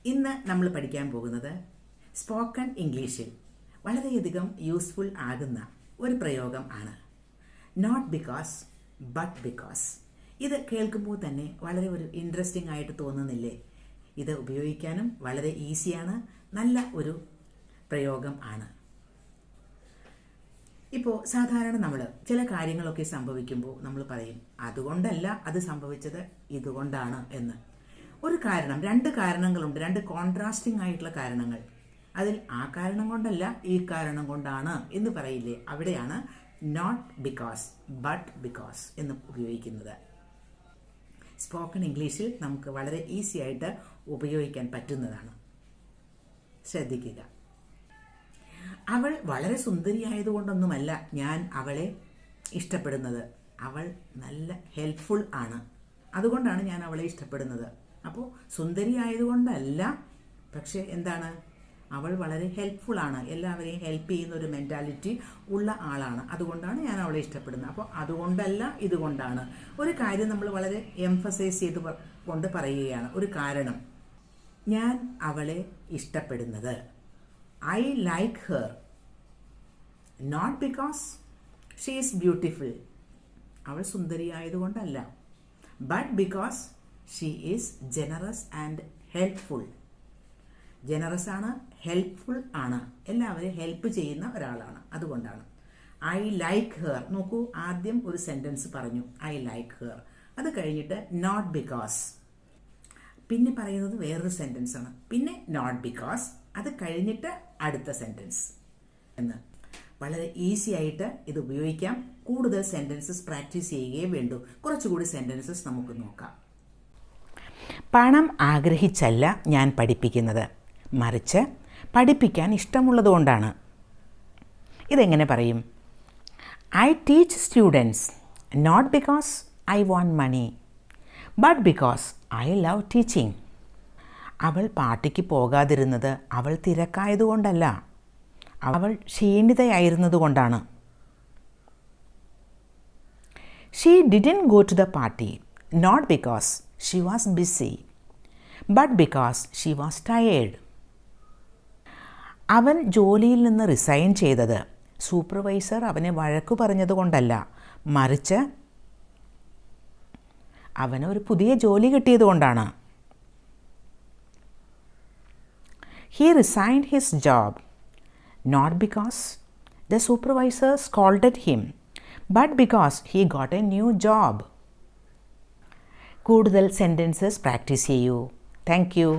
ഇന്ന് നമ്മൾ പഠിക്കാൻ പോകുന്നത് സ്പോക്കൺ ഇംഗ്ലീഷിൽ വളരെയധികം യൂസ്ഫുൾ ആകുന്ന ഒരു പ്രയോഗം ആണ്. Not because but because. ഇത് കേൾക്കുമ്പോൾ തന്നെ വളരെ ഒരു ഇൻട്രസ്റ്റിംഗ് ആയിട്ട് തോന്നുന്നില്ലേ? ഇത് ഉപയോഗിക്കാനും വളരെ ഈസിയാണ്, നല്ല ഒരു പ്രയോഗം ആണ്. ഇപ്പോൾ സാധാരണ നമ്മൾ ചില കാര്യങ്ങളൊക്കെ സംഭവിക്കുമ്പോൾ നമ്മൾ പറയും അതുകൊണ്ടല്ല അത് സംഭവിച്ചത്, ഇതുകൊണ്ടാണ് എന്ന്. ഒരു കാരണം, രണ്ട് കാരണങ്ങളുണ്ട്, രണ്ട് കോൺട്രാസ്റ്റിംഗ് ആയിട്ടുള്ള കാരണങ്ങൾ. അതിൽ ആ കാരണം കൊണ്ടല്ല ഈ കാരണം കൊണ്ടാണ് എന്ന് പറയില്ലേ, അവിടെയാണ് നോട്ട് ബിക്കോസ് ബട്ട് ബിക്കോസ് എന്ന് ഉപയോഗിക്കുന്നത്. സ്പോക്കൺ ഇംഗ്ലീഷിൽ നമുക്ക് വളരെ ഈസി ആയിട്ട് ഉപയോഗിക്കാൻ പറ്റുന്നതാണ്. ശ്രദ്ധിക്കുക. അവൾ വളരെ സുന്ദരിയായതുകൊണ്ടൊന്നുമല്ല ഞാൻ അവളെ ഇഷ്ടപ്പെടുന്നത്, അവൾ നല്ല ഹെൽപ്ഫുൾ ആണ്, അതുകൊണ്ടാണ് ഞാൻ അവളെ ഇഷ്ടപ്പെടുന്നത്. അപ്പോൾ സുന്ദരി ആയതുകൊണ്ടല്ല, പക്ഷെ എന്താണ്, അവൾ വളരെ ഹെൽപ്ഫുൾ ആണ്, എല്ലാവരെയും ഹെൽപ്പ് ചെയ്യുന്ന ഒരു മെൻറ്റാലിറ്റി ഉള്ള ആളാണ്, അതുകൊണ്ടാണ് ഞാൻ അവളെ ഇഷ്ടപ്പെടുന്നത്. അപ്പോൾ അതുകൊണ്ടല്ല ഇതുകൊണ്ടാണ്. ഒരു കാര്യം നമ്മൾ വളരെ എംഫസൈസ് ചെയ്ത് കൊണ്ട് പറയുകയാണ്, ഒരു കാരണം. ഞാൻ അവളെ ഇഷ്ടപ്പെടുന്നത്, I like her not because she is beautiful, അവൾ സുന്ദരിയായതുകൊണ്ടല്ല, but because she is generous and helpful. Generous ആണ്, ഹെൽപ്ഫുൾ ആണ്, എല്ലാവരെയും ഹെൽപ്പ് ചെയ്യുന്ന ഒരാളാണ്, അതുകൊണ്ടാണ്. I like her. നോക്കൂ, ആദ്യം ഒരു സെൻറ്റൻസ് പറഞ്ഞു ഐ ലൈക്ക് ഹെർ, അത് കഴിഞ്ഞിട്ട് നോട്ട് ബിക്കോസ്, പിന്നെ പറയുന്നത് വേറൊരു സെൻറ്റൻസ് ആണ്, പിന്നെ നോട്ട് ബിക്കോസ്, അത് കഴിഞ്ഞിട്ട് അടുത്ത സെൻറ്റൻസ് എന്ന്. വളരെ ഈസി ആയിട്ട് ഇത് ഉപയോഗിക്കാം. കൂടുതൽ സെൻറ്റൻസസ് പ്രാക്ടീസ് ചെയ്യുകയേ വേണ്ടൂ. കുറച്ചുകൂടി സെൻറ്റൻസസ് നമുക്ക് നോക്കാം. പണം ആഗ്രഹിച്ചല്ല ഞാൻ പഠിപ്പിക്കുന്നത്, മറിച്ച് പഠിപ്പിക്കാൻ ഇഷ്ടമുള്ളതുകൊണ്ടാണ്. ഇതെങ്ങനെ പറയും? I teach students not because I want money, but because I love teaching. അവൾ പാർട്ടിക്ക് പോകാതിരുന്നത് അവൾ തിരക്കായതുകൊണ്ടല്ല, അവൾ ക്ഷീണിതയായിരുന്നതുകൊണ്ടാണ്. She didn't go to the party not because she was busy, but because she was tired. അവൻ ജോലിയിൽ നിന്ന് റിസൈൻ ചെയ്തത് സൂപ്പർവൈസർ അവനെ വഴക്കു പറഞ്ഞതുകൊണ്ടല്ല, മറിച്ച് അവന് ഒരു പുതിയ ജോലി കിട്ടിയതുകൊണ്ടാണ്. He resigned his job not because the supervisor scolded him, but because he got a new job. കൂടുതൽ സെൻറ്റൻസസ് പ്രാക്ടീസ് ചെയ്യൂ. Thank you.